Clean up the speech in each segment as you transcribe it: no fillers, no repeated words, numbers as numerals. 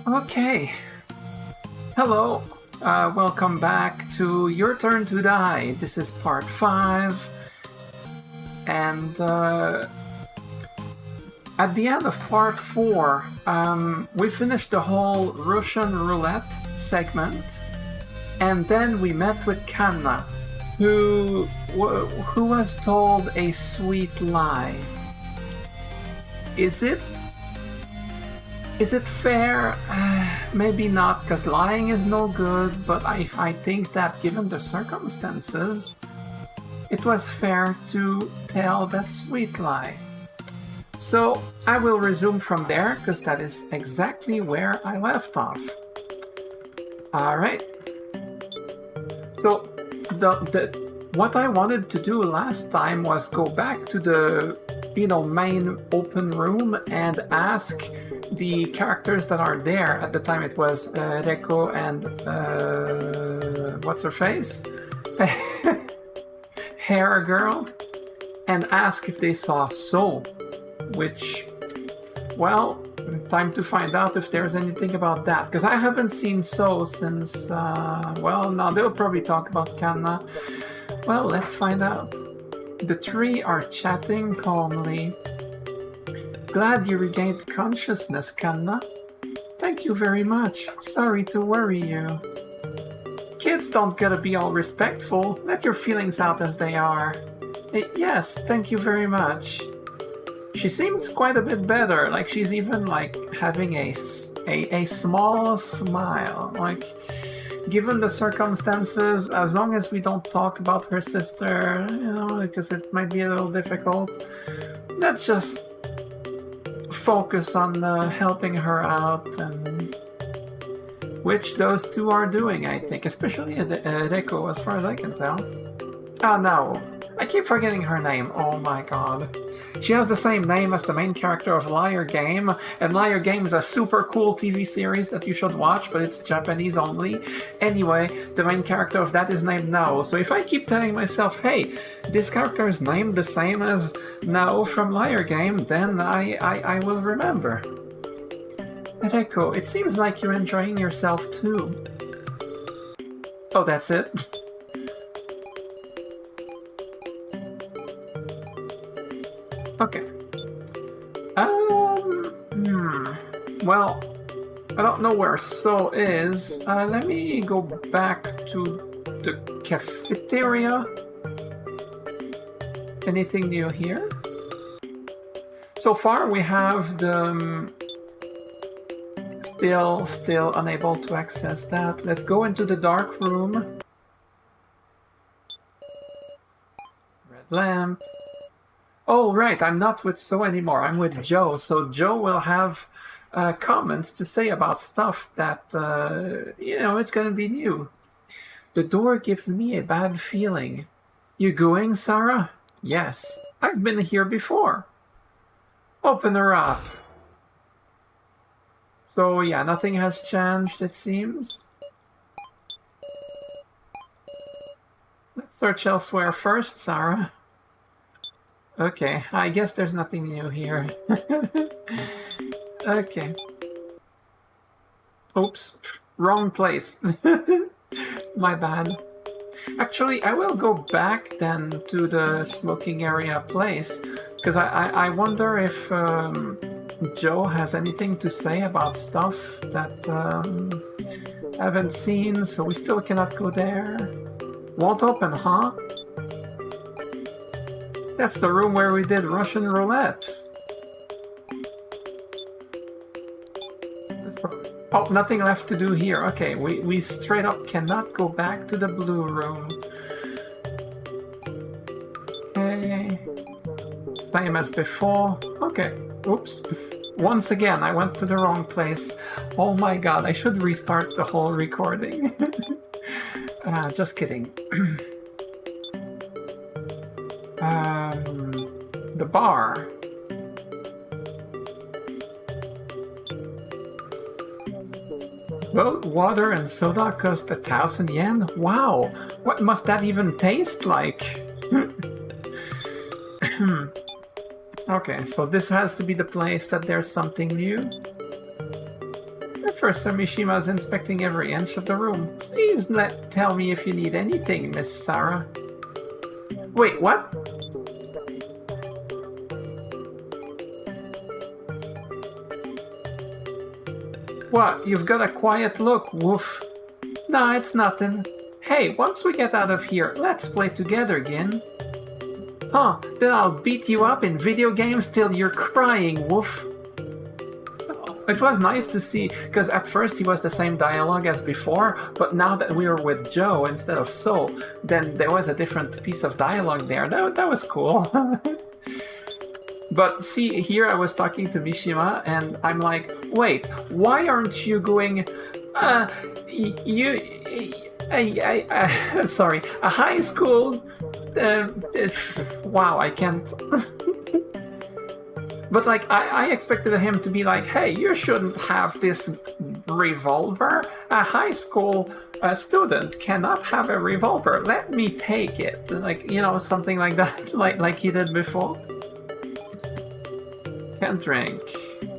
Okay. Hello. Welcome back to Your Turn to Die. This is part 5. And at the end of part 4, we finished the whole Russian roulette segment. And then we met with Kanna, who was told a sweet lie. Is it fair? Maybe not, because lying is no good, but I think that given the circumstances, it was fair to tell that sweet lie. So I will resume from there, because that is exactly where I left off. Alright. So what I wanted to do last time was go back to the main open room and ask the characters that are there. At the time it was Reko and what's her face? Hair girl, and ask if they saw So, which, well, time to find out if there's anything about that, because I haven't seen So since, well, now they'll probably talk about Kanna. Well, let's find out. The three are chatting calmly. Glad you regained consciousness, Kanna. Thank you very much. Sorry to worry you. Kids don't gotta be all respectful. Let your feelings out as they are. Yes, thank you very much. She seems quite a bit better. Like she's even like having a small smile. Like, given the circumstances, as long as we don't talk about her sister, because it might be a little difficult, let's just focus on helping her out, and which those two are doing, I think, especially Reko, as far as I can tell. Oh no, I keep forgetting her name. Oh my god. She has the same name as the main character of Liar Game, and Liar Game is a super cool TV series that you should watch, but it's Japanese only. Anyway, the main character of that is named Nao, so if I keep telling myself, hey, this character is named the same as Nao from Liar Game, then I will remember. Reko, it seems like you're enjoying yourself too. Oh, that's it? Okay. Well, I don't know where So is. Let me go back to the cafeteria. Anything new here? So far we have the... Still unable to access that. Let's go into the dark room. Red lamp. Oh, right, I'm not with So anymore, I'm with Joe. So Joe will have comments to say about stuff that, it's gonna be new. The door gives me a bad feeling. You going, Sarah? Yes, I've been here before. Open her up. So yeah, nothing has changed, it seems. Let's search elsewhere first, Sarah. Okay, I guess there's nothing new here. Okay. Oops, wrong place. My bad. Actually, I will go back then to the smoking area place, because I wonder if Joe has anything to say about stuff that I haven't seen, so we still cannot go there. Won't open, huh? That's the room where we did Russian roulette. Oh, nothing left to do here. Okay, we straight up cannot go back to the blue room. Okay. Same as before. Okay. Oops. Once again, I went to the wrong place. Oh my god, I should restart the whole recording. Just kidding. The bar. Well, water and soda cost 1,000 yen? Wow! What must that even taste like? Okay, so this has to be the place that there's something new. Professor Mishima's inspecting every inch of the room. Please tell me if you need anything, Miss Sarah. Wait, what? What? You've got a quiet look, woof. Nah, it's nothing. Hey, once we get out of here, let's play together again. Huh, then I'll beat you up in video games till you're crying, woof. It was nice to see, because at first he was the same dialogue as before, but now that we were with Joe instead of So, then there was a different piece of dialogue there. That was cool. But see, here I was talking to Mishima, and I'm like, wait, why aren't you going, sorry, a high school, wow, I can't. But like, I expected him to be like, hey, you shouldn't have this revolver. A high school student cannot have a revolver. Let me take it. Like, you know, something like that, like he did before. Can't drink.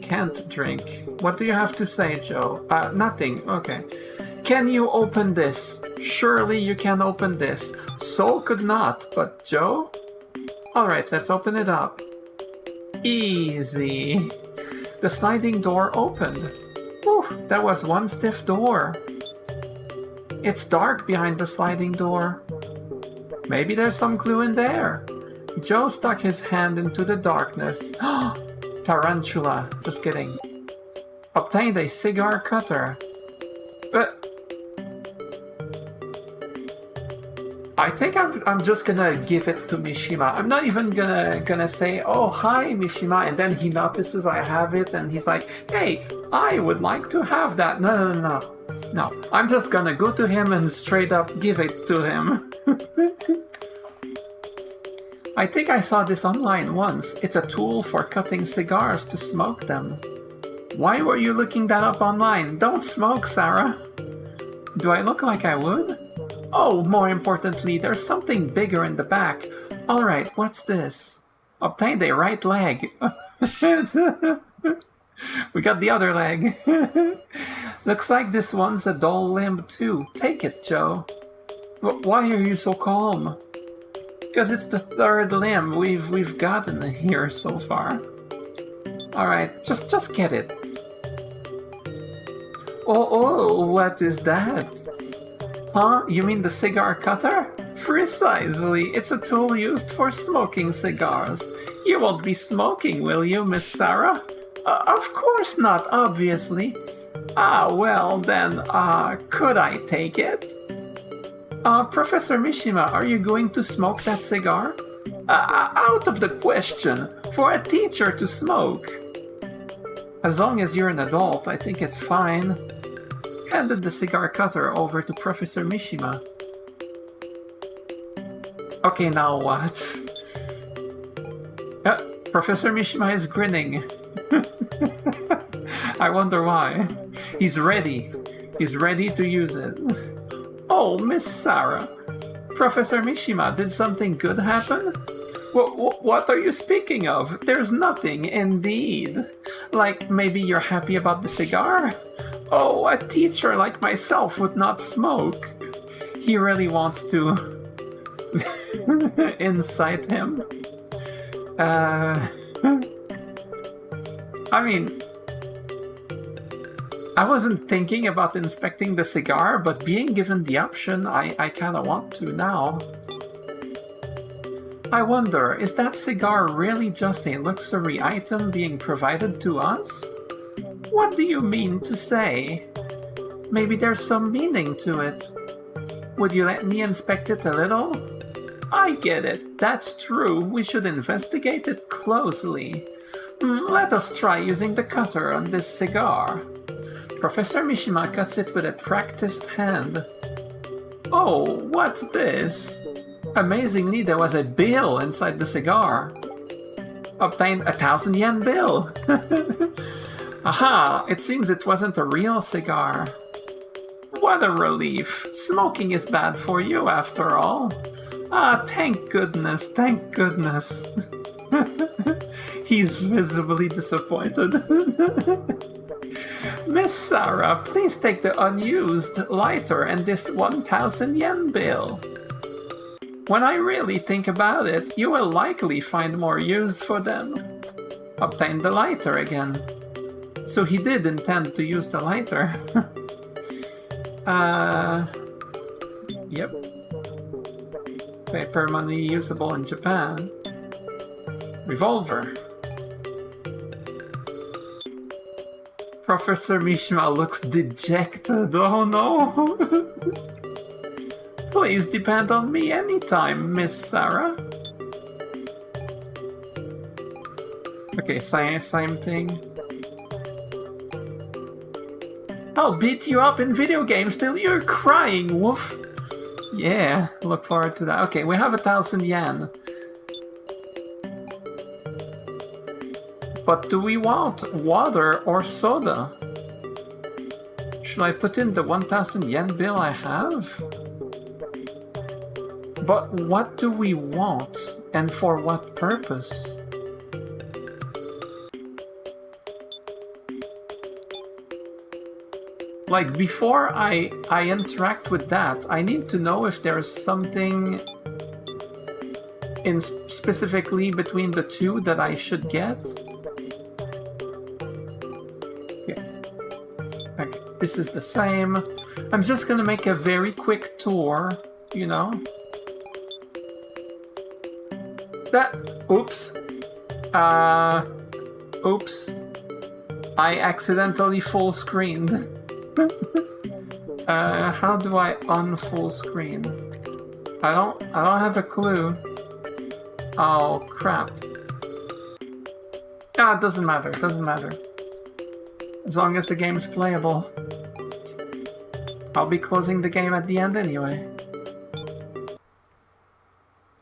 Can't drink. What do you have to say, Joe? Nothing. Okay. Can you open this? Surely you can open this. Soul could not, but Joe? Alright, let's open it up. Easy. The sliding door opened. Whew, that was one stiff door. It's dark behind the sliding door. Maybe there's some clue in there. Joe stuck his hand into the darkness. Tarantula. Just kidding. Obtained a cigar cutter. But I think I'm just gonna give it to Mishima. I'm not even gonna say, oh, hi, Mishima, and then he notices I have it, and he's like, hey, I would like to have that. No. I'm just gonna go to him and straight up give it to him. I think I saw this online once. It's a tool for cutting cigars to smoke them. Why were you looking that up online? Don't smoke, Sarah. Do I look like I would? Oh, more importantly, there's something bigger in the back. Alright, what's this? Obtained a right leg. We got the other leg. Looks like this one's a dull limb too. Take it, Joe. Why are you so calm? Because it's the third limb we've gotten here so far. Alright, just get it. Oh, what is that? Huh? You mean the cigar cutter? Precisely. It's a tool used for smoking cigars. You won't be smoking, will you, Miss Sarah? Of course not, obviously. Well then, could I take it? Professor Mishima, are you going to smoke that cigar? Out of the question. For a teacher to smoke. As long as you're an adult, I think it's fine. Handed the cigar cutter over to Professor Mishima. Okay, now what? Professor Mishima is grinning. I wonder why. He's ready. He's ready to use it. Oh, Miss Sarah. Professor Mishima, did something good happen? What are you speaking of? There's nothing, indeed. Like, maybe you're happy about the cigar? Oh, a teacher like myself would not smoke. He really wants to incite him. I mean, I wasn't thinking about inspecting the cigar, but being given the option, I kinda want to now. I wonder, is that cigar really just a luxury item being provided to us? What do you mean to say? Maybe there's some meaning to it. Would you let me inspect it a little? I get it. That's true. We should investigate it closely. Let us try using the cutter on this cigar. Professor Mishima cuts it with a practiced hand. Oh, what's this? Amazingly, there was a bill inside the cigar. Obtained 1,000 yen bill. Aha! It seems it wasn't a real cigar. What a relief. Smoking is bad for you, after all. Thank goodness, thank goodness. He's visibly disappointed. Miss Miss Sarah, please take the unused lighter and this 1,000 yen bill. When I really think about it, you will likely find more use for them. Obtain the lighter again. So he did intend to use the lighter. Yep. Paper money usable in Japan. Revolver. Professor Mishima looks dejected. Oh no! Please depend on me anytime, Miss Sarah. Okay, same thing. I'll beat you up in video games till you're crying, woof. Yeah, look forward to that. Okay, we have 1,000 yen. But do we want water or soda? Should I put in the 1,000 yen bill I have? But what do we want? And for what purpose? Like, before I interact with that, I need to know if there's something in specifically between the two that I should get. Yeah. Okay, this is the same. I'm just gonna make a very quick tour, you know. Oops. Oops. I accidentally full screened. How do I unfull screen? I don't have a clue. Oh crap. Ah, it doesn't matter, doesn't matter. As long as the game is playable. I'll be closing the game at the end anyway.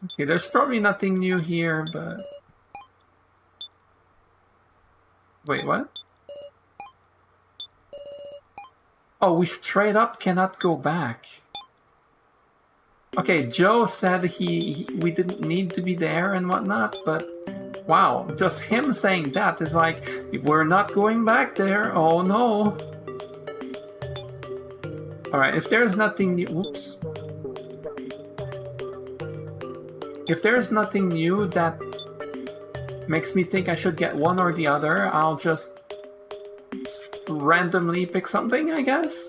Okay, there's probably nothing new here, but... Wait, what? Oh, we straight up cannot go back. Okay, Joe said we didn't need to be there and whatnot, but wow, just him saying that is like, we're not going back there, oh no. Alright, if there's nothing new, oops. If there's nothing new that makes me think I should get one or the other, I'll just randomly pick something, I guess.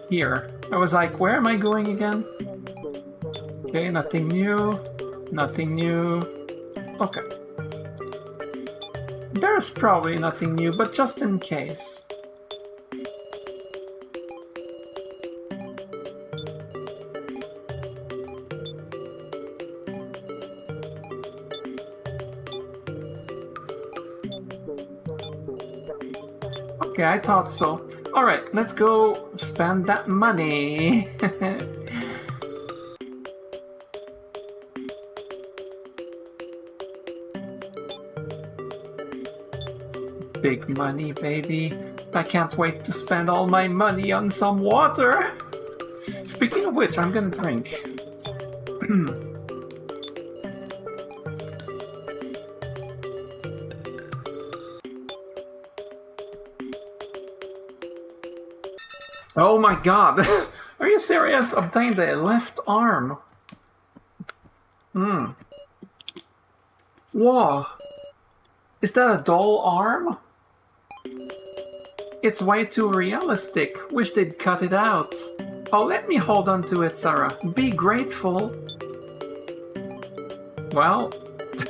Here. I was like, where am I going again? Okay, nothing new. Nothing new. Okay. There's probably nothing new, but just in case. Okay, I thought so. Alright, let's go spend that money. Big money, baby. I can't wait to spend all my money on some water. Speaking of which, I'm gonna drink. Oh my god! Are you serious? Obtain the left arm. Whoa! Is that a doll arm? It's way too realistic. Wish they'd cut it out. Oh, let me hold on to it, Sarah. Be grateful. Well,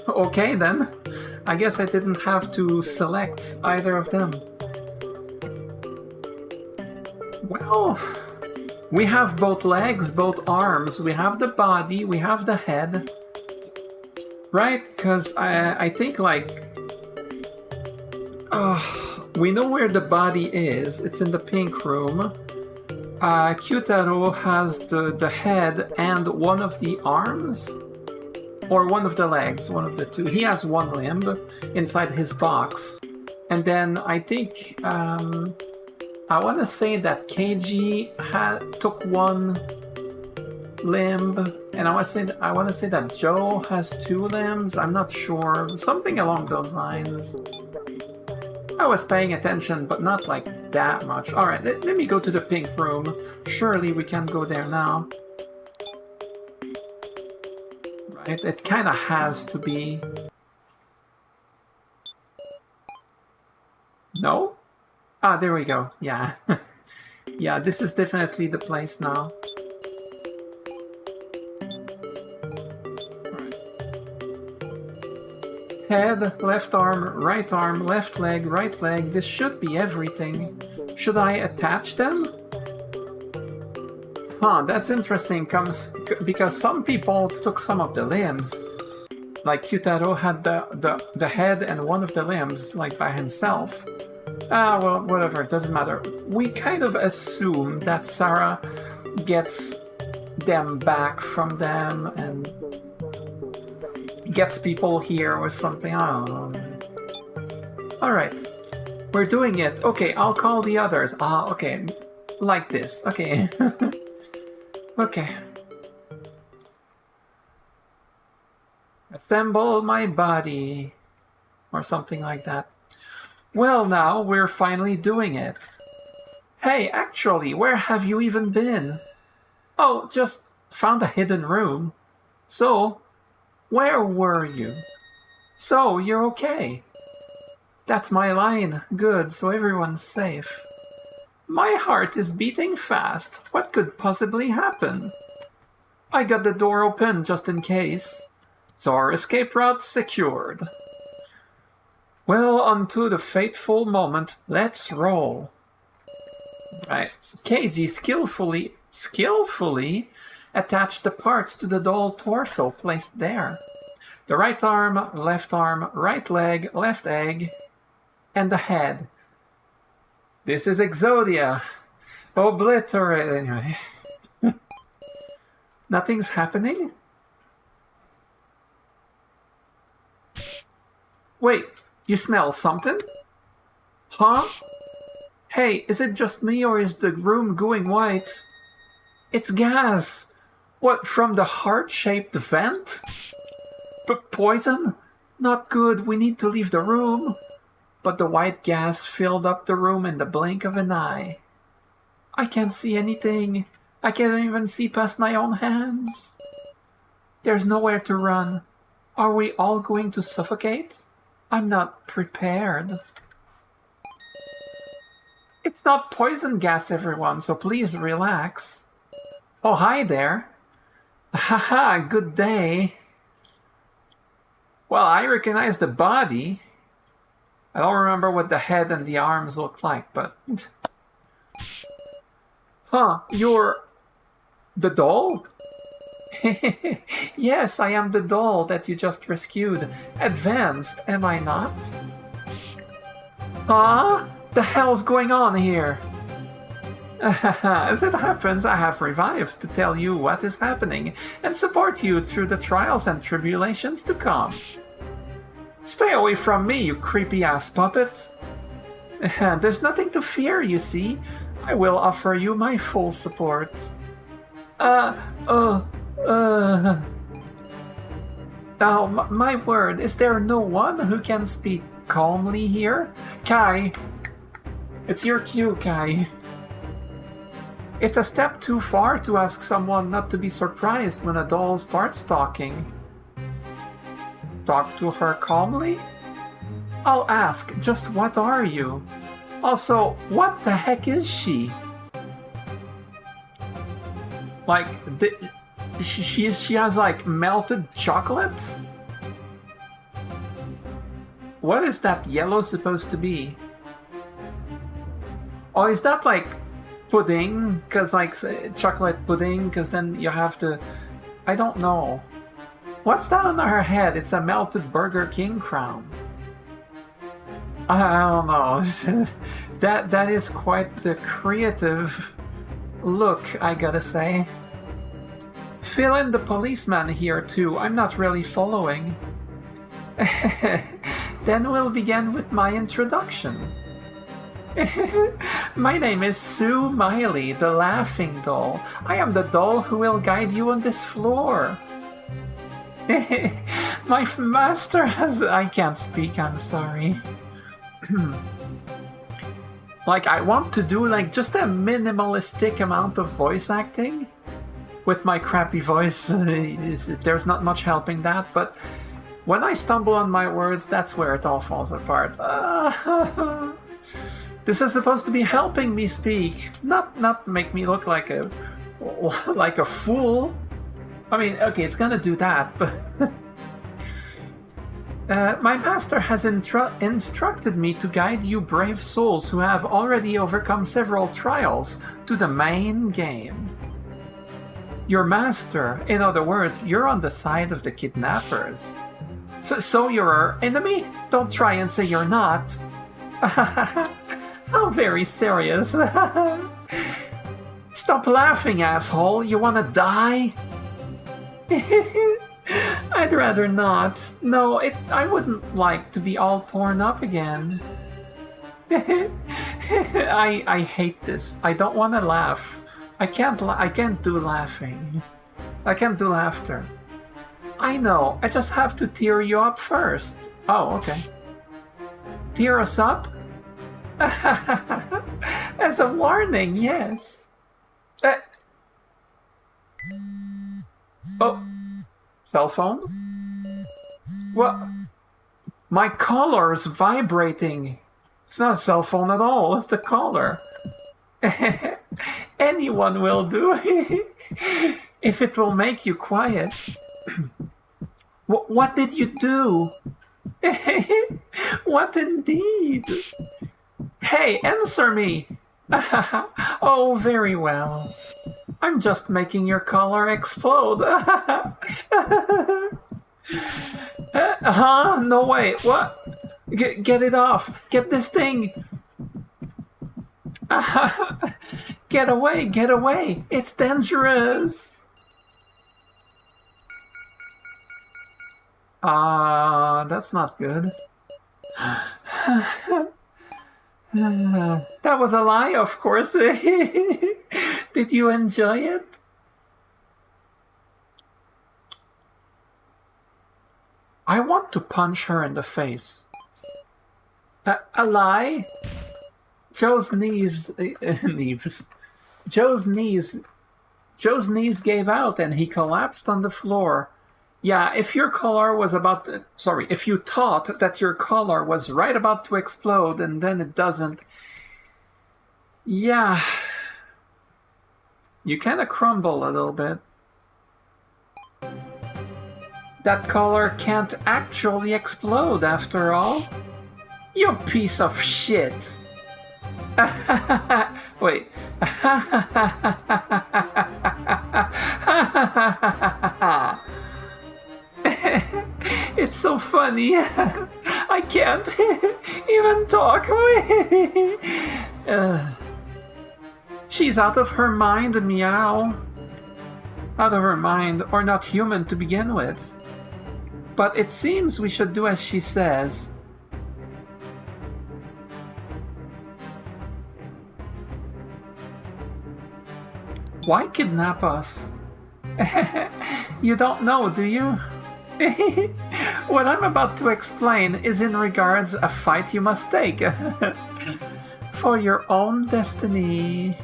okay then. I guess I didn't have to select either of them. Well, we have both legs, both arms, we have the body, we have the head. Right? Because I think like... we know where the body is, it's in the pink room. Kyutaro has the head and one of the arms? Or one of the legs, one of the two. He has one limb inside his box. And then I think... I want to say that Keiji took one limb, and I want to say that Joe has 2 limbs. I'm not sure. Something along those lines. I was paying attention, but not like that much. Alright, let me go to the pink room. Surely we can go there now. Right, it kind of has to be. No? Ah, there we go. Yeah. Yeah, this is definitely the place now. Head, left arm, left leg, right leg. This should be everything. Should I attach them? Huh, that's interesting, because some people took some of the limbs. Like Kyutaro had the head and one of the limbs, like by himself. Ah, well, whatever, it doesn't matter. We kind of assume that Sarah gets them back from them and gets people here or something. I don't know. Alright. We're doing it. Okay, I'll call the others. Ah, okay. Like this. Okay. Okay. Assemble my body. Or something like that. Well, now we're finally doing it. Hey, actually, where have you even been? Oh, just found a hidden room. So, where were you? So, you're okay. That's my line. Good, so everyone's safe. My heart is beating fast. What could possibly happen? I got the door open just in case. So our escape route's secured. Well, onto the fateful moment. Let's roll. Right. Keiji skillfully attached the parts to the doll torso placed there. The right arm, right leg, left egg, and the head. This is Exodia. Obliterate. Anyway. Nothing's happening? Wait, you smell something? Huh? Hey, is it just me or is the room going white? It's gas! What, from the heart-shaped vent? Poison? Not good, we need to leave the room. But the white gas filled up the room in the blink of an eye. I can't see anything. I can't even see past my own hands. There's nowhere to run. Are we all going to suffocate? I'm not prepared. It's not poison gas, everyone, so please relax. Oh, hi there. Haha, good day. Well, I recognize the body. I don't remember what the head and the arms look like, but... Huh, you're... the doll? Yes, I am the doll that you just rescued. Advanced, am I not? Huh? The hell's going on here? As it happens, I have revived to tell you what is happening and support you through the trials and tribulations to come. Stay away from me, you creepy-ass puppet. There's nothing to fear, you see. I will offer you my full support. Oh, my word, is there no one who can speak calmly here? Kai, it's your cue, Kai. It's a step too far to ask someone not to be surprised when a doll starts talking. Talk to her calmly? I'll ask, just what are you? Also, what the heck is she? Like, she has like melted chocolate? What is that yellow supposed to be? Oh, is that like pudding? Cause like chocolate pudding, cause then you have to... I don't know. What's that on her head? It's a melted Burger King crown. I don't know. that is quite the creative look, I gotta say. Fill in the policeman here too. I'm not really following. Then we'll begin with my introduction. My name is Sue Miley, the laughing doll. I am the doll who will guide you on this floor. My master has... I can't speak, I'm sorry. Like, I want to do, like, just a minimalistic amount of voice acting. With my crappy voice, there's not much helping that, but when I stumble on my words, that's where it all falls apart. This is supposed to be helping me speak, not make me look like a fool. I mean, okay, it's gonna do that, but my master has instructed me to guide you brave souls who have already overcome several trials to the main game. Your master, in other words, you're on the side of the kidnappers. So you're our enemy? Don't try and say you're not. How very serious. Stop laughing, asshole. You wanna die? I'd rather not. No, I wouldn't like to be all torn up again. I hate this. I don't want to laugh. I can't do laughing. I can't do laughter. I know. I just have to tear you up first. Oh, okay. Tear us up? As a warning, yes. Oh. Cell phone? What? My collar's vibrating. It's not a cell phone at all. It's the collar. Anyone will do. If it will make you quiet. What did you do? What indeed? Hey, answer me! Oh, very well. I'm just making your collar explode. Huh? No way. What? Get it off. Get this thing. Get away. Get away. It's dangerous. That's not good. That was a lie, of course. Did you enjoy it? I want to punch her in the face. A lie? Joe's knees gave out and he collapsed on the floor. Yeah, if your collar was about to, sorry, if you thought that your collar was right about to explode and then it doesn't, yeah, you kind of crumble a little bit. That collar can't actually explode after all. You piece of shit. Wait. It's so funny. I can't even talk. She's out of her mind, meow. Out of her mind, or not human to begin with. But it seems we should do as she says. Why kidnap us? You don't know, do you? What I'm about to explain is in regards a fight you must take. For your own destiny.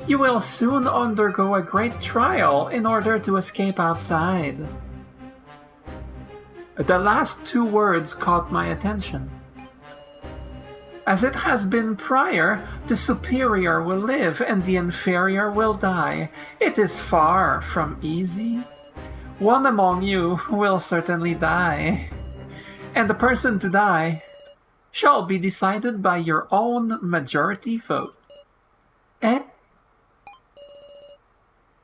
You will soon undergo a great trial in order to escape outside. The last two words caught my attention. As it has been prior, the superior will live and the inferior will die. It is far from easy. One among you will certainly die. And the person to die shall be decided by your own majority vote. Eh?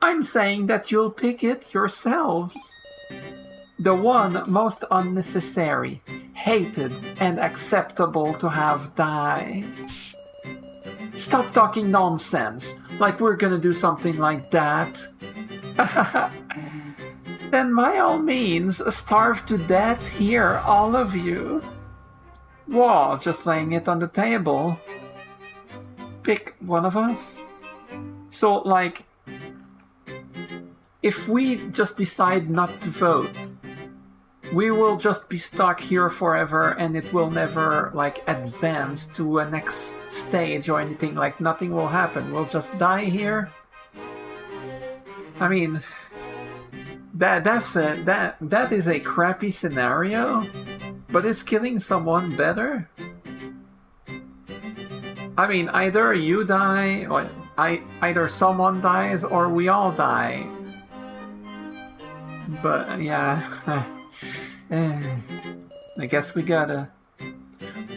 I'm saying that you'll pick it yourselves. The one most unnecessary, hated, and acceptable to have die. Stop talking nonsense, like we're gonna do something like that. Then by all means, starve to death here, all of you. Well, just laying it on the table. Pick one of us. So, like, if we just decide not to vote, we will just be stuck here forever and it will never, like, advance to a next stage or anything. Like, nothing will happen. We'll just die here. I mean, that is a crappy scenario, but is killing someone better? I mean, either you die, or either someone dies, or we all die. But, yeah... I guess we gotta...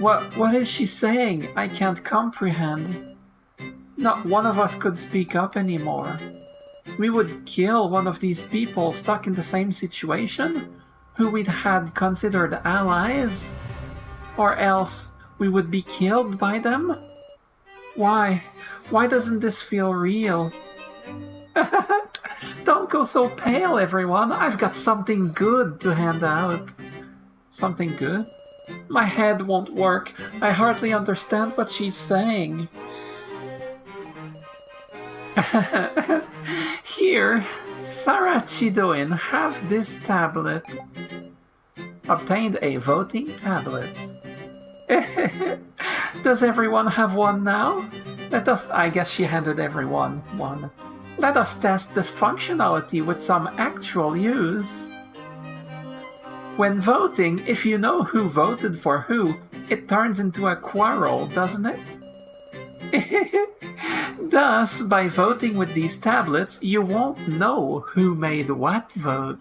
What is she saying? I can't comprehend. Not one of us could speak up anymore. We would kill one of these people stuck in the same situation, who we'd had considered allies? Or else we would be killed by them? Why? Why doesn't this feel real? Don't go so pale, everyone. I've got something good to hand out. Something good? My head won't work. I hardly understand what she's saying. Here, Sarah Chidoin, have this tablet. Obtained a voting tablet. Does everyone have one now? Let us... I guess she handed everyone one. Let us test this functionality with some actual use. When voting, if you know who voted for who, it turns into a quarrel, doesn't it? Thus, by voting with these tablets, you won't know who made what vote.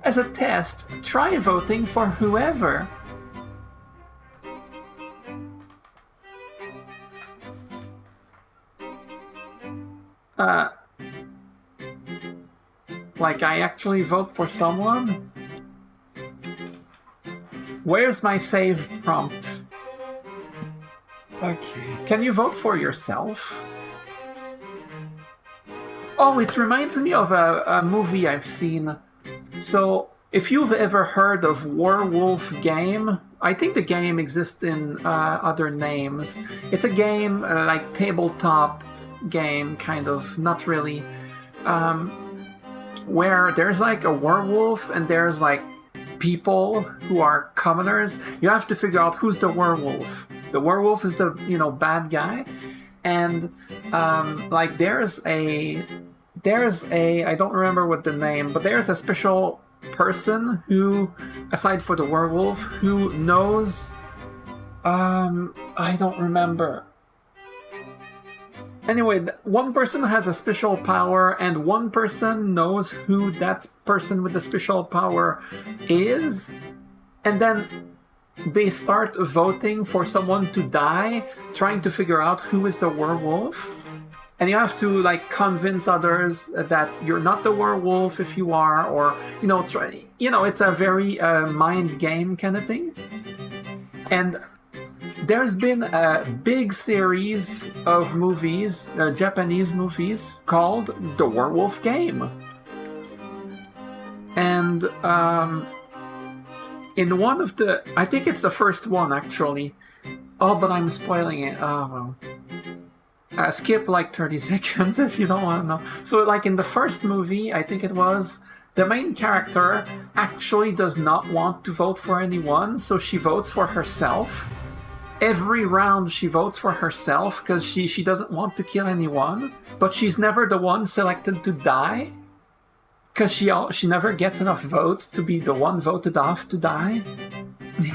As a test, try voting for whoever. Like I actually vote for someone? Where's my save prompt? Okay. Can you vote for yourself? Oh, it reminds me of a movie I've seen. So, if you've ever heard of Werewolf Game, I think the game exists in other names. It's a game, like tabletop game, kind of, not really, where there's like a werewolf and there's like people who are commoners. You have to figure out who's the werewolf. The werewolf is the, bad guy. And like there's a I don't remember what the name, but there's a special person who, aside for the werewolf, who knows, I don't remember. Anyway, one person has a special power, and one person knows who that person with the special power is, and then they start voting for someone to die, trying to figure out who is the werewolf. And you have to, like, convince others that you're not the werewolf if you are, or, try, it's a very mind game kind of thing. And there's been a big series of movies, Japanese movies, called The Werewolf Game. And in one of the... I think it's the first one, actually. Oh, but I'm spoiling it. Oh, well. Skip like 30 seconds if you don't want to know. So, like, in the first movie, I think it was... The main character actually does not want to vote for anyone, so she votes for herself. Every round she votes for herself because she doesn't want to kill anyone, but she's never the one selected to die because she never gets enough votes to be the one voted off to die,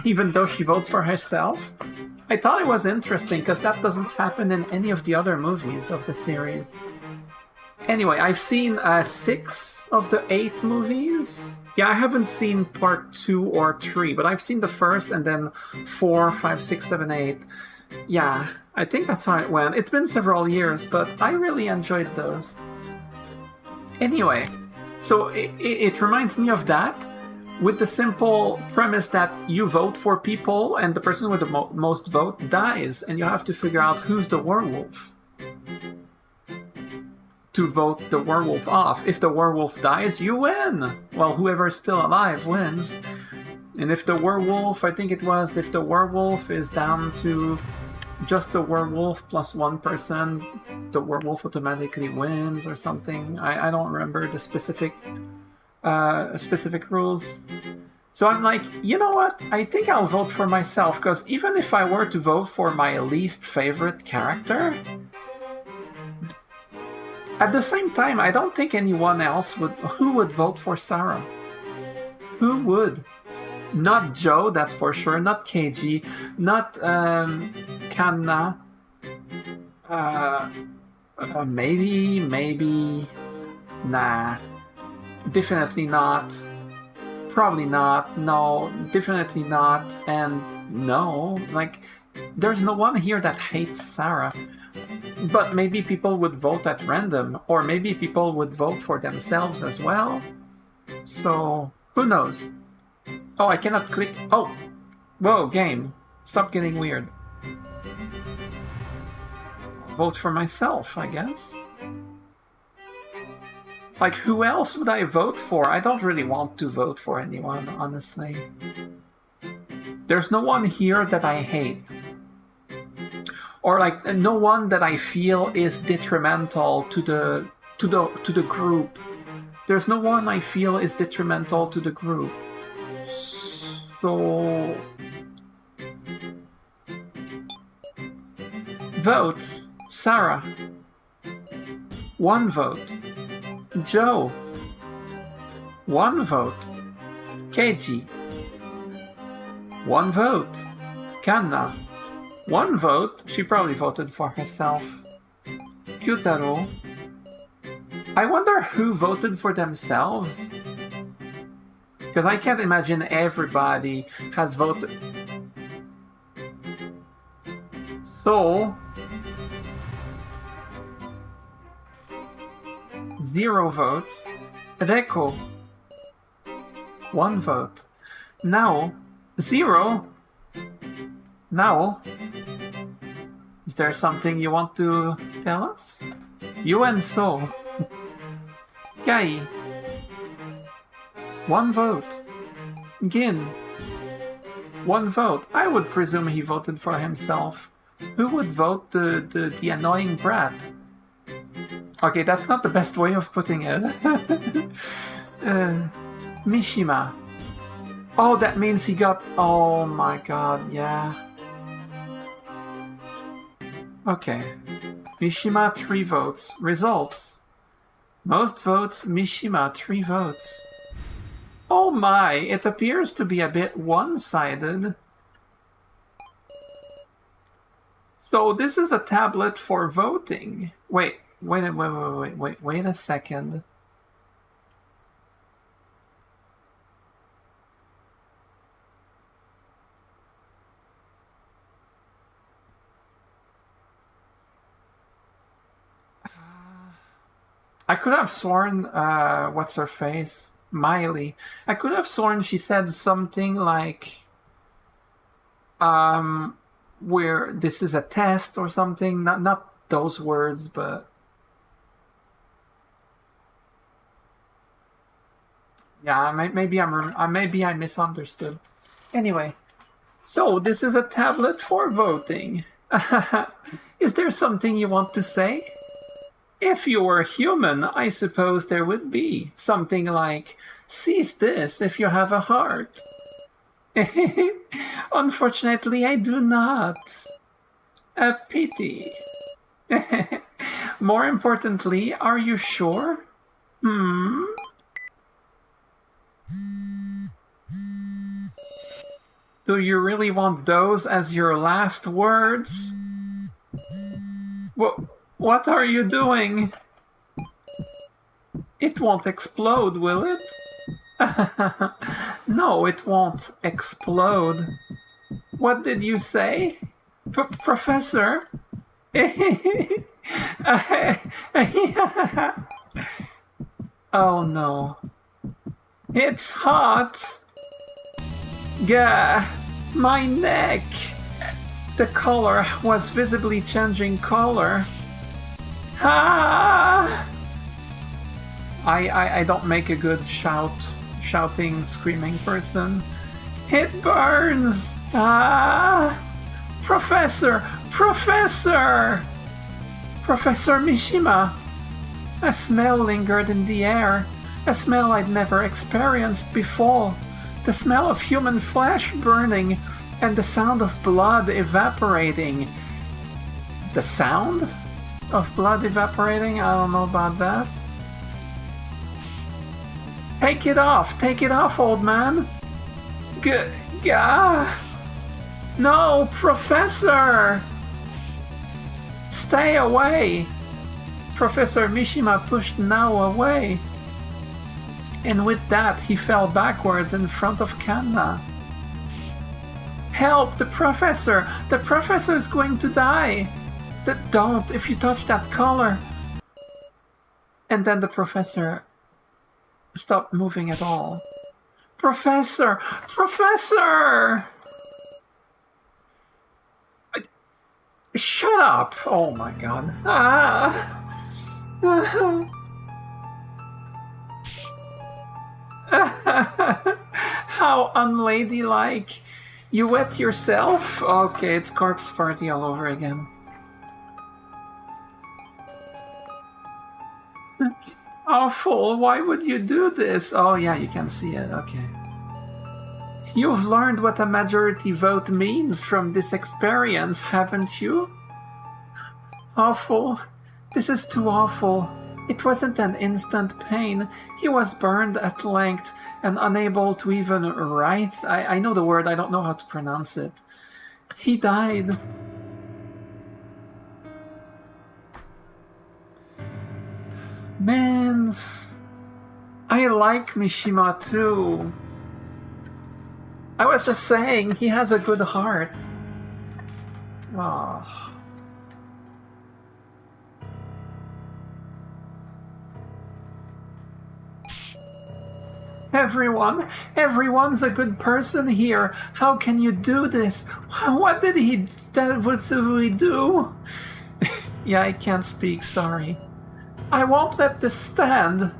even though she votes for herself. I thought it was interesting because that doesn't happen in any of the other movies of the series. Anyway, I've seen 6 of the 8 movies. Yeah, I haven't seen part 2 or 3, but I've seen the first and then 4, 5, 6, 7, 8. Yeah, I think that's how it went. It's been several years, but I really enjoyed those. Anyway, so it reminds me of that, with the simple premise that you vote for people and the person with the most vote dies, and you have to figure out who's the werewolf to vote the werewolf off. If the werewolf dies, you win! Well, whoever's still alive wins. And if the werewolf, I think it was, if the werewolf is down to just the werewolf plus one person, the werewolf automatically wins or something. I don't remember the specific rules. So I'm like, you know what? I think I'll vote for myself, because even if I were to vote for my least favorite character, at the same time, I don't think anyone else would. Who would vote for Sarah? Who would? Not Joe, that's for sure. Not KG. Not Kanna. Maybe. Nah. Definitely not. Probably not. No, definitely not. And no, like, there's no one here that hates Sarah. But maybe people would vote at random, or maybe people would vote for themselves as well. So, who knows? Oh, I cannot click. Oh! Whoa, game. Stop getting weird. Vote for myself, I guess. Like, who else would I vote for? I don't really want to vote for anyone, honestly. There's no one here that I hate. Or, like, no one that I feel is detrimental to the group. There's no one I feel is detrimental to the group. So... votes. Sarah. 1 vote. Joe. 1 vote. KG. 1 vote. Kanna. 1 vote. She probably voted for herself. Kyutaro. I wonder who voted for themselves. Because I can't imagine everybody has voted. So... 0 votes. Reko. 1 vote. Now. 0. Now. Is there something you want to tell us? You and So. Gai. 1 vote. Gin. 1 vote. I would presume he voted for himself. Who would vote the annoying brat? Okay, that's not the best way of putting it. Mishima. Oh, that means he got... Oh my god, yeah. Okay. Mishima, 3 votes. Results. Most votes, Mishima, 3 votes. Oh my, it appears to be a bit one-sided. So this is a tablet for voting. Wait a second. I could have sworn, what's her face? Miley. I could have sworn she said something like, where this is a test or something. Not those words, but... Yeah, maybe I misunderstood. Anyway, so this is a tablet for voting. Is there something you want to say? If you were human, I suppose there would be something like, seize this if you have a heart. Unfortunately, I do not. A pity. More importantly, are you sure? Do you really want those as your last words? What are you doing? It won't explode, will it? No, it won't explode. What did you say? Professor? Oh no. It's hot! Gah! My neck! The color was visibly changing color. Ah! I don't make a good shouting, screaming person. It burns! Ah! Professor! Professor! Professor Mishima! A smell lingered in the air. A smell I'd never experienced before. The smell of human flesh burning and the sound of blood evaporating. The sound of blood evaporating? I don't know about that. Take it off, old man. No, Professor! Stay away! Professor Mishima pushed Nao away. And with that, he fell backwards in front of Kanna. Help! The professor! The professor is going to die! Don't, if you touch that collar! And then the professor stopped moving at all. Professor! Professor! Shut up! Oh my god. Ah! How unladylike. You wet yourself? Okay, it's corpse party all over again. Awful, why would you do this? Oh yeah, you can see it, okay. You've learned what a majority vote means from this experience, haven't you? Awful. This is too awful. It wasn't an instant pain. He was burned at length and unable to even write. I know the word, I don't know how to pronounce it. He died. Man, I like Mishima too. I was just saying, he has a good heart. Oh. Everyone's a good person here. How can you do this? What did we do? Yeah, I can't speak, sorry. I won't let this stand.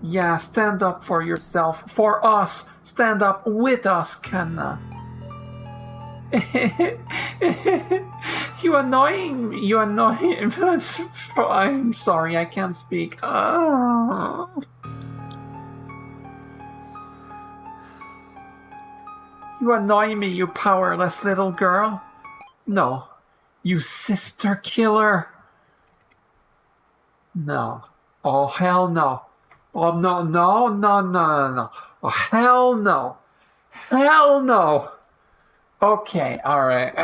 Yeah, stand up for yourself. For us. Stand up with us, Kanna. You annoying me. You annoy me. I'm sorry, I can't speak. Oh. You annoy me, you powerless little girl. No. You sister killer. No. Oh, hell no. Oh, no. Oh, hell no. Hell no. Okay, alright.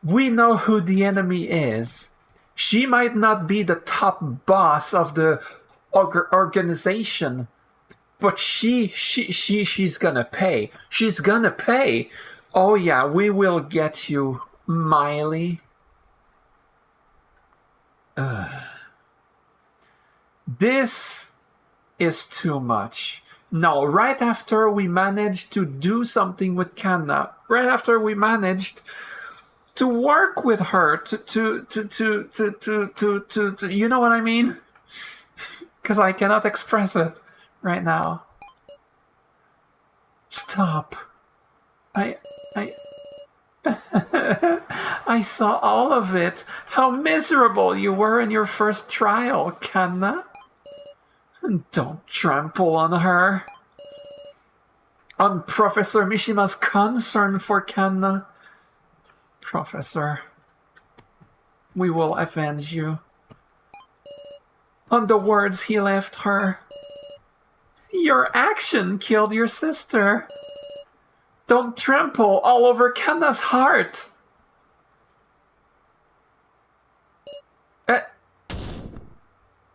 We know who the enemy is. She might not be the top boss of the organization, but she's gonna pay. She's gonna pay. Oh yeah, we will get you, Miley. This is too much. No, right after we managed to do something with Kanna, right after we managed to work with her, to you know what I mean? Because I cannot express it right now. Stop. I saw all of it. How miserable you were in your first trial, Kanna. Don't trample on her. On Professor Mishima's concern for Kanna. Professor, we will avenge you. On the words he left her. Your action killed your sister. Don't trample all over Kanna's heart.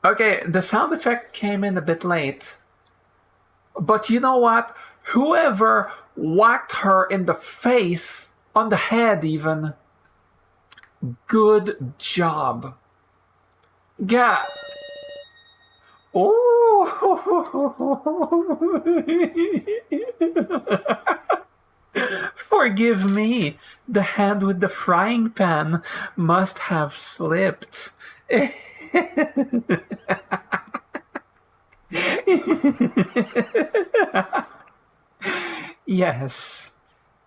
Okay, the sound effect came in a bit late. But you know what? Whoever whacked her in the face, on the head even, good job. Yeah. Oh. Forgive me. The hand with the frying pan must have slipped. Yes,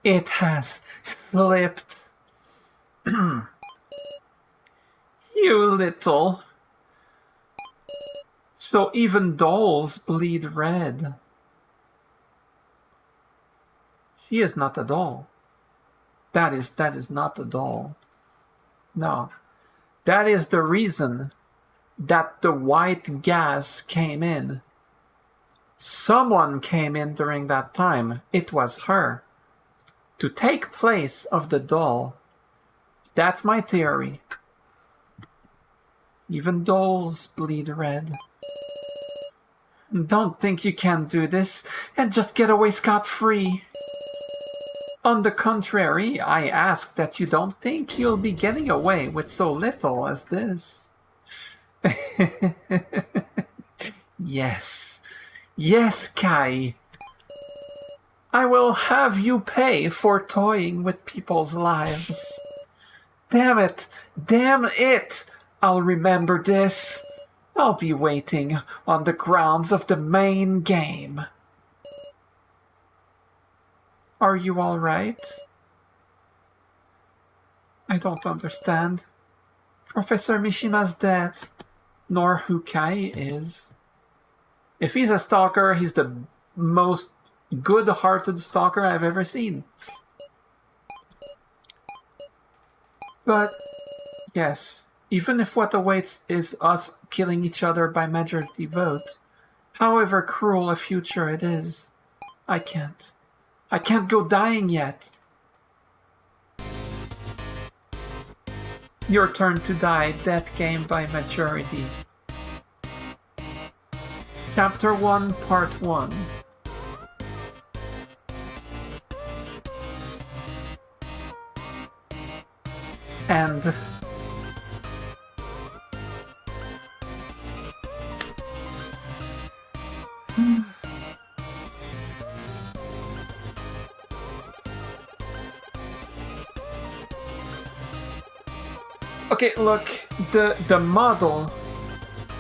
it has slipped. You little. So even dolls bleed red. She is not a doll. That is not a doll. No. That is the reason that the white gas came in. Someone came in during that time. It was her. To take place of the doll. That's my theory. Even dolls bleed red. Don't think you can do this and just get away scot-free. On the contrary, I ask that you don't think you'll be getting away with so little as this. Yes. Yes, Kai. I will have you pay for toying with people's lives. Damn it! Damn it! I'll remember this. I'll be waiting on the grounds of the main game. Are you all right? I don't understand. Professor Mishima's dead, nor who Kai is. If he's a stalker, he's the most good-hearted stalker I've ever seen. But, yes, even if what awaits is us killing each other by majority vote, however cruel a future it is, I can't go dying yet. Your turn to die, death game by majority. Chapter 1, Part 1. And... Okay, look, the model,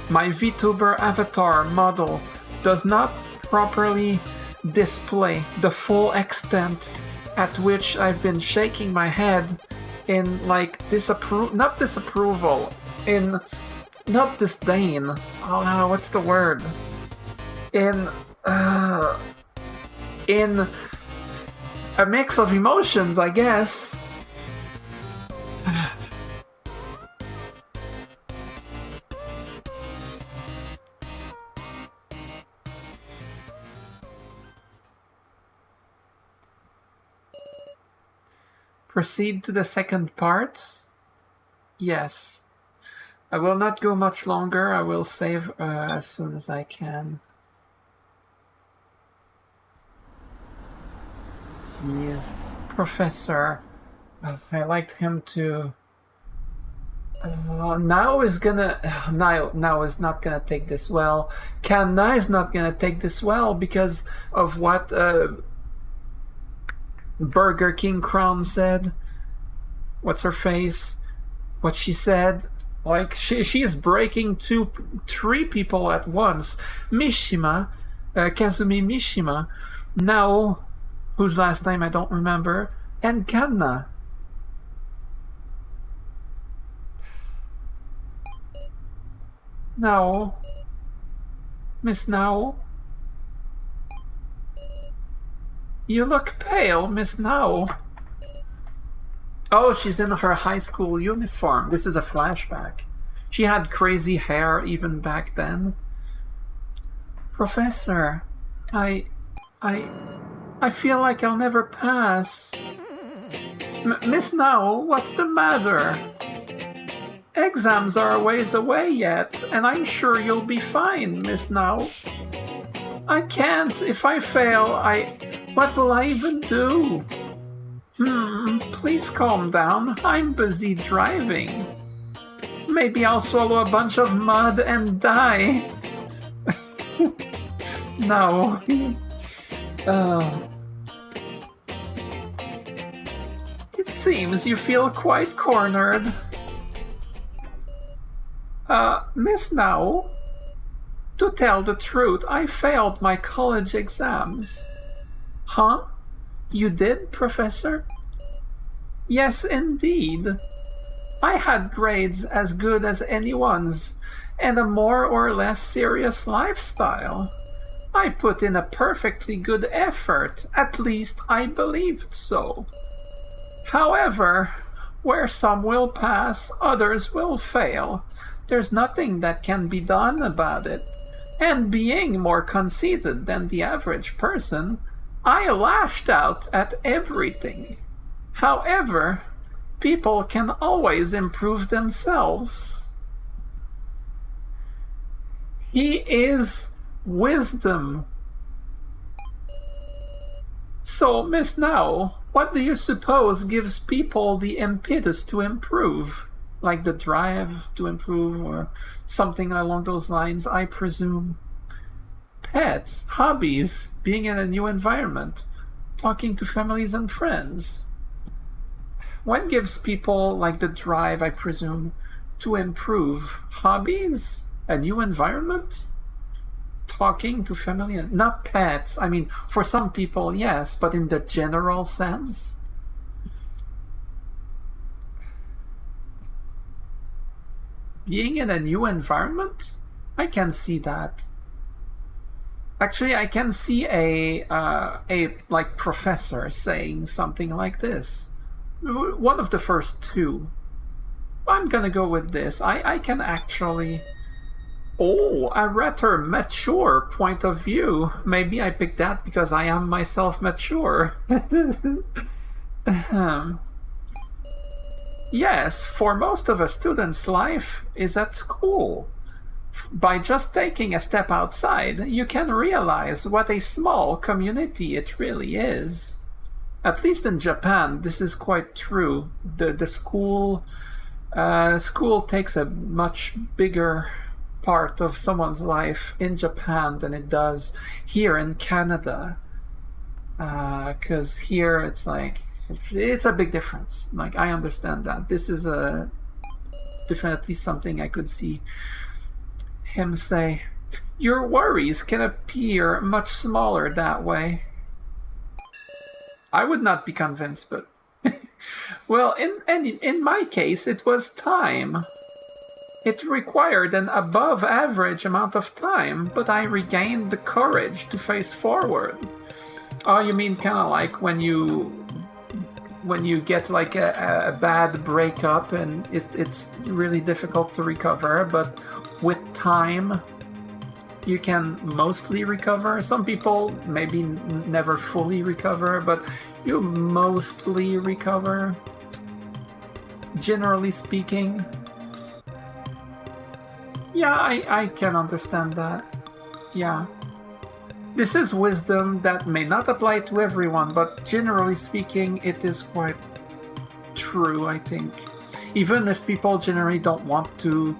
my VTuber avatar model, does not properly display the full extent at which I've been shaking my head in, like, not disapproval, not disdain, what's the word? In a mix of emotions, I guess. Proceed to the second part? Yes. I will not go much longer. I will save as soon as I can. He is Professor. I liked him too. Now is not gonna take this well. Kanna is not gonna take this well because of what Burger King Crown said. What's her face? What she said? Like, she's breaking 3 people at once. Mishima, Kazumi Mishima, Nao, whose last name I don't remember, and Kanna. Nao. Miss Nao. You look pale, Miss Nao. Oh, she's in her high school uniform. This is a flashback. She had crazy hair even back then. Professor, I feel like I'll never pass. Miss Nao, what's the matter? Exams are a ways away yet, and I'm sure you'll be fine, Miss Nao. I can't. If I fail, what will I even do? Please calm down. I'm busy driving. Maybe I'll swallow a bunch of mud and die. No. It seems you feel quite cornered. Miss Nao? To tell the truth, I failed my college exams. Huh? You did, Professor? Yes, indeed. I had grades as good as anyone's, and a more or less serious lifestyle. I put in a perfectly good effort, at least I believed so. However, where some will pass, others will fail. There's nothing that can be done about it. And being more conceited than the average person, I lashed out at everything. However, people can always improve themselves. He is wisdom. So, Miss Now, what do you suppose gives people the impetus to improve? Like the drive to improve or something along those lines, I presume. Pets, hobbies, being in a new environment, talking to families and friends. What gives people like the drive, I presume, to improve? Hobbies? A new environment? Talking to family and not pets. I mean, for some people, yes, but in the general sense. Being in a new environment? I can see that. Actually, I can see a like professor saying something like this. One of the first two. I'm gonna go with this. I can actually... Oh, a rather mature point of view. Maybe I picked that because I am myself mature. Yes, for most of a student's life is at school. By just taking a step outside, you can realize what a small community it really is. At least in Japan, this is quite true. The school takes a much bigger part of someone's life in Japan than it does here in Canada. Because here it's like, it's a big difference. Like, I understand that. This is definitely something I could see him say. Your worries can appear much smaller that way. I would not be convinced, but... Well, in my case, it was time. It required an above-average amount of time, but I regained the courage to face forward. Oh, you mean kind of like when you get like a bad breakup and it's really difficult to recover, but with time you can mostly recover. Some people maybe never fully recover, but you mostly recover, generally speaking. Yeah, I can understand that. Yeah. This is wisdom that may not apply to everyone, but generally speaking, it is quite true, I think. Even if people generally don't want to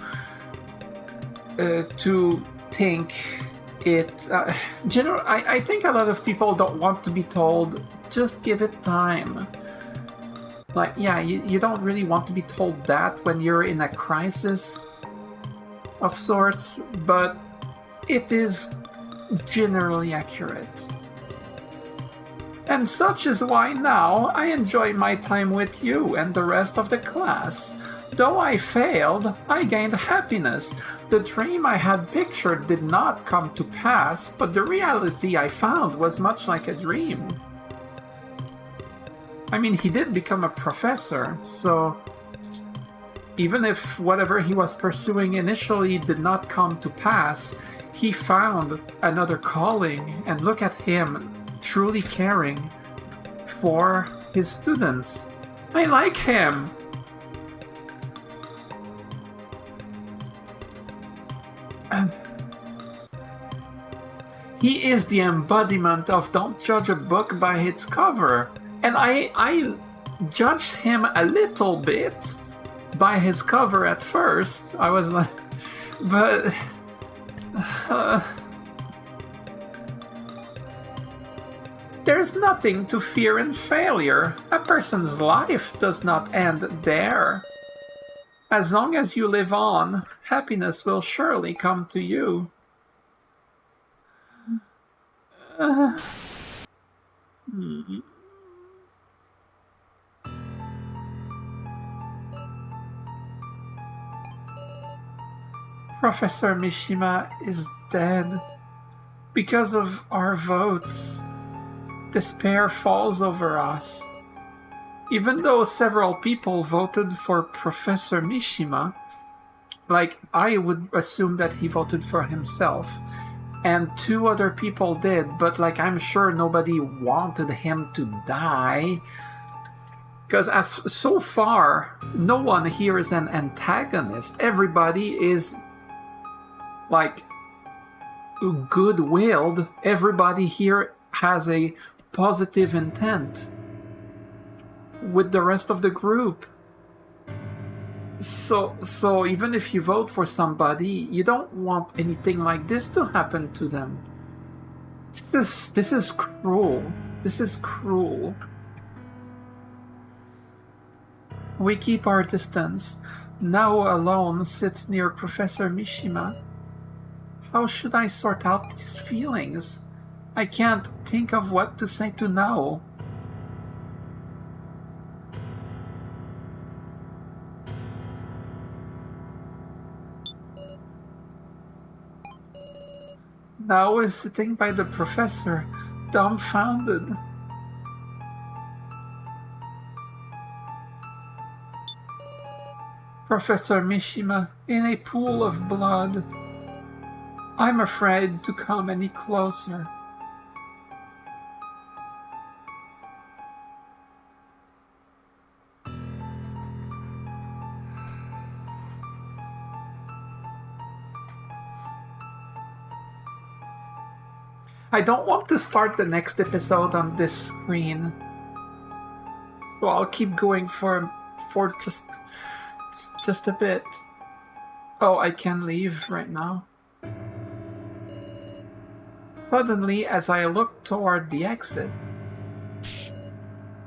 think it... I think a lot of people don't want to be told, just give it time. Like, yeah, you don't really want to be told that when you're in a crisis of sorts, but it is generally accurate. And such is why now I enjoy my time with you and the rest of the class. Though I failed, I gained happiness. The dream I had pictured did not come to pass, but the reality I found was much like a dream. I mean, he did become a professor, so even if whatever he was pursuing initially did not come to pass, he found another calling, and look at him, truly caring for his students. I like him! He is the embodiment of don't judge a book by its cover. And I judged him a little bit by his cover at first. I was like, but... there's nothing to fear in failure. A person's life does not end there. As long as you live on, happiness will surely come to you. Professor Mishima is dead. Because of our votes, despair falls over us. Even though several people voted for Professor Mishima, like, I would assume that he voted for himself, and 2 other people did, but, like, I'm sure nobody wanted him to die. Because so far, no one here is an antagonist. Everybody is, like, good-willed. Everybody here has a positive intent with the rest of the group. So even if you vote for somebody, you don't want anything like this to happen to them. This is cruel. This is cruel. We keep our distance. Nao alone sits near Professor Mishima. How should I sort out these feelings? I can't think of what to say to Nao. Nao is sitting by the professor, dumbfounded. Professor Mishima, in a pool of blood. I'm afraid to come any closer. I don't want to start the next episode on this screen, so I'll keep going for just a bit. Oh, I can leave right now. Suddenly, as I look toward the exit,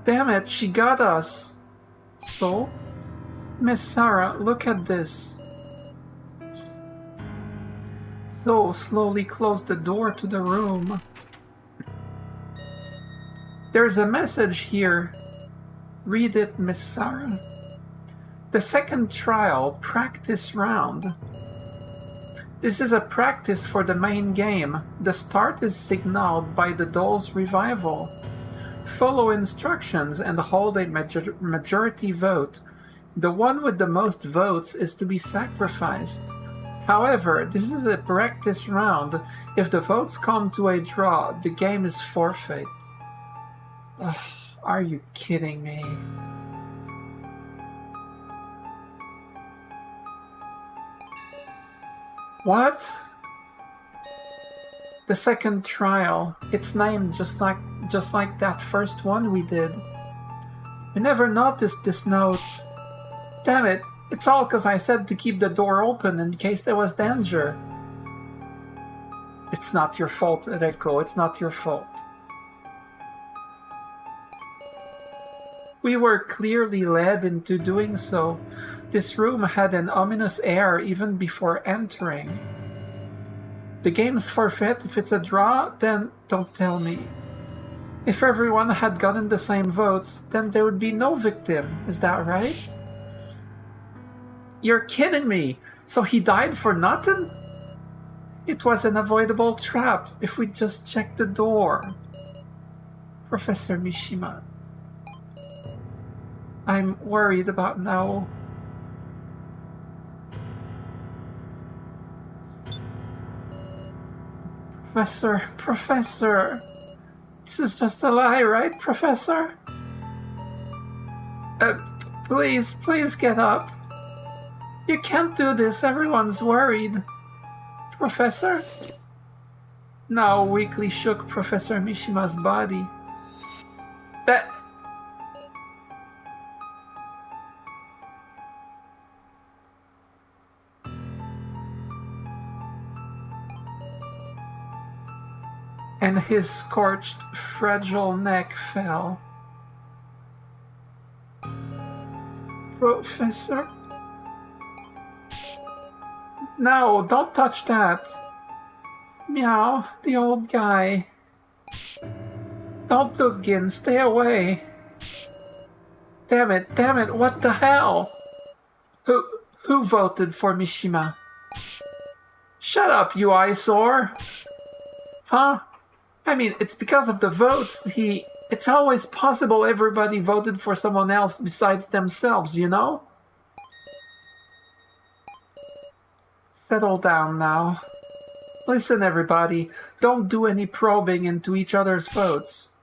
damn it, she got us! So? Miss Sarah, look at this. So slowly closed the door to the room. There's a message here. Read it, Miss Sarah. The second trial, practice round. This is a practice for the main game. The start is signaled by the doll's revival. Follow instructions and hold a majority vote. The one with the most votes is to be sacrificed. However, this is a practice round. If the votes come to a draw, the game is forfeit. Ugh, are you kidding me? What? The second trial. It's named just like that first one we did. We never noticed this note. Damn it, it's all because I said to keep the door open in case there was danger. It's not your fault, Reko, it's not your fault. We were clearly led into doing so. This room had an ominous air even before entering. The game's forfeit. If it's a draw, then don't tell me. If everyone had gotten the same votes, then there would be no victim. Is that right? You're kidding me! So he died for nothing? It was an avoidable trap if we just checked the door. Professor Mishima. I'm worried about Nao. Professor, this is just a lie, right, Professor? Please get up. You can't do this, everyone's worried. Professor? Nao weakly shook Professor Mishima's body. And his scorched, fragile neck fell. Professor? No, don't touch that. Meow, the old guy. Don't look, Gin, stay away. Damn it, what the hell? Who voted for Mishima? Shut up, you eyesore! Huh? I mean, it's because of the votes. It's always possible everybody voted for someone else besides themselves, you know? Settle down now. Listen, everybody, don't do any probing into each other's votes.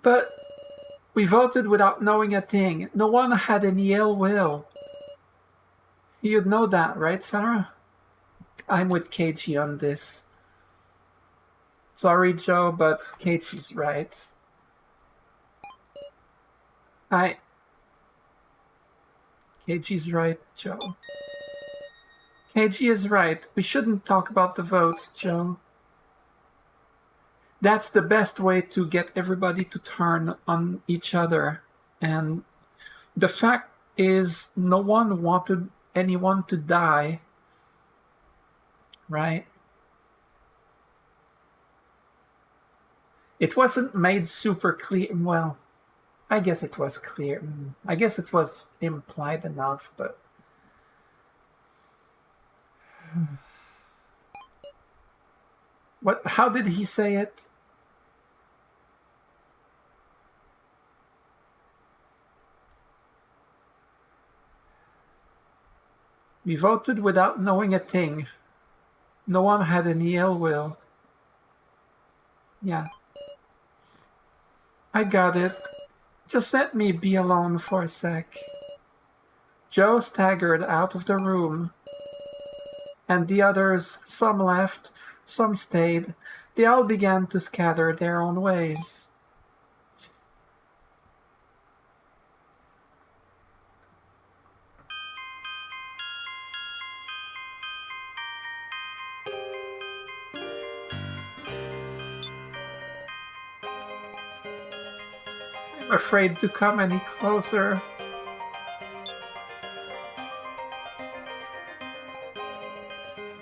But we voted without knowing a thing. No one had any ill will. You'd know that, right, Sarah? I'm with Keiichi on this. Sorry, Joe, but Keiichi's right. Keiichi's right, Joe. Keiichi is right. We shouldn't talk about the votes, Joe. That's the best way to get everybody to turn on each other. And the fact is, no one wanted anyone to die. Right? It wasn't made super clear. Well, I guess it was clear. I guess it was implied enough, but... What? How did he say it? We voted without knowing a thing. No one had any ill will. Yeah. I got it. Just let me be alone for a sec. Joe staggered out of the room. And the others, some left, some stayed. They all began to scatter their own ways. I'm afraid to come any closer.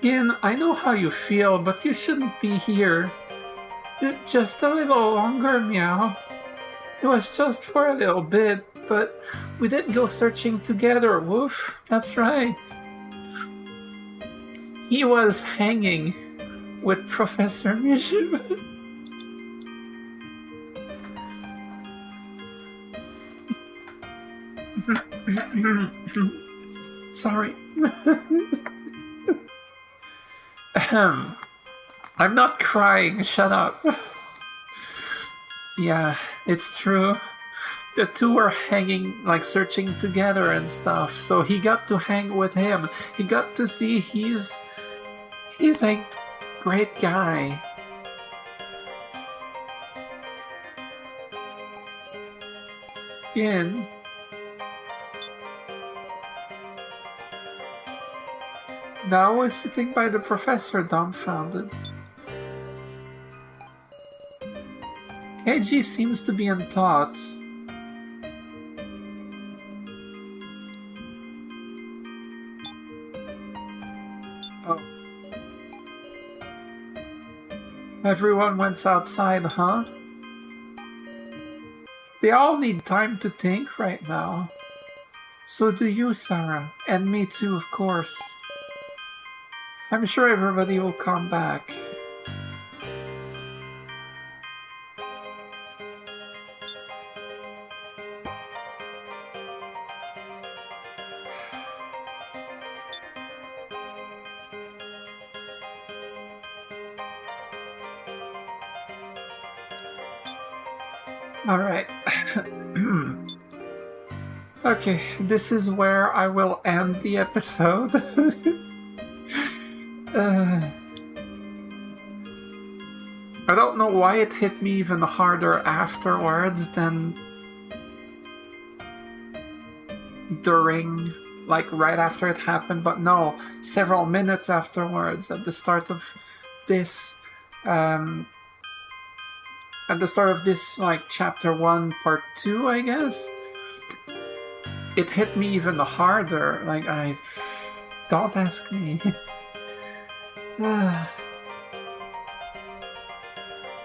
Ian, I know how you feel, but you shouldn't be here. Just a little longer, meow. It was just for a little bit, but we did go searching together, woof. That's right. He was hanging with Professor Mishima. Sorry. I'm not crying, shut up. Yeah, it's true. The two were hanging, like searching together and stuff, so he got to hang with him. He got to see he's a great guy. Ian. Now was sitting by the professor, dumbfounded. Keiji seems to be untaught. Oh. Everyone went outside, huh? They all need time to think right now. So do you, Sarah. And me too, of course. I'm sure everybody will come back. All right. Okay, this is where I will end the episode. I don't know why it hit me even harder afterwards than during, like right after it happened, but no, several minutes afterwards, at the start of this, like chapter 1, part 2, I guess, it hit me even harder. Like, don't ask me.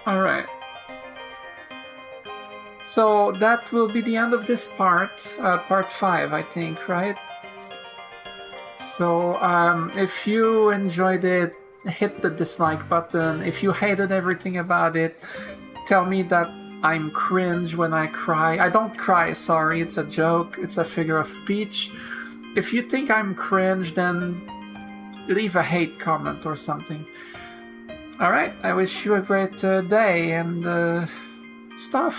Alright. So that will be the end of this part, part 5, I think, right? So, if you enjoyed it, hit the dislike button. If you hated everything about it, tell me that I'm cringe when I cry. I don't cry, sorry, it's a joke, it's a figure of speech. If you think I'm cringe, then leave a hate comment or something. Alright, I wish you a great day and stuff.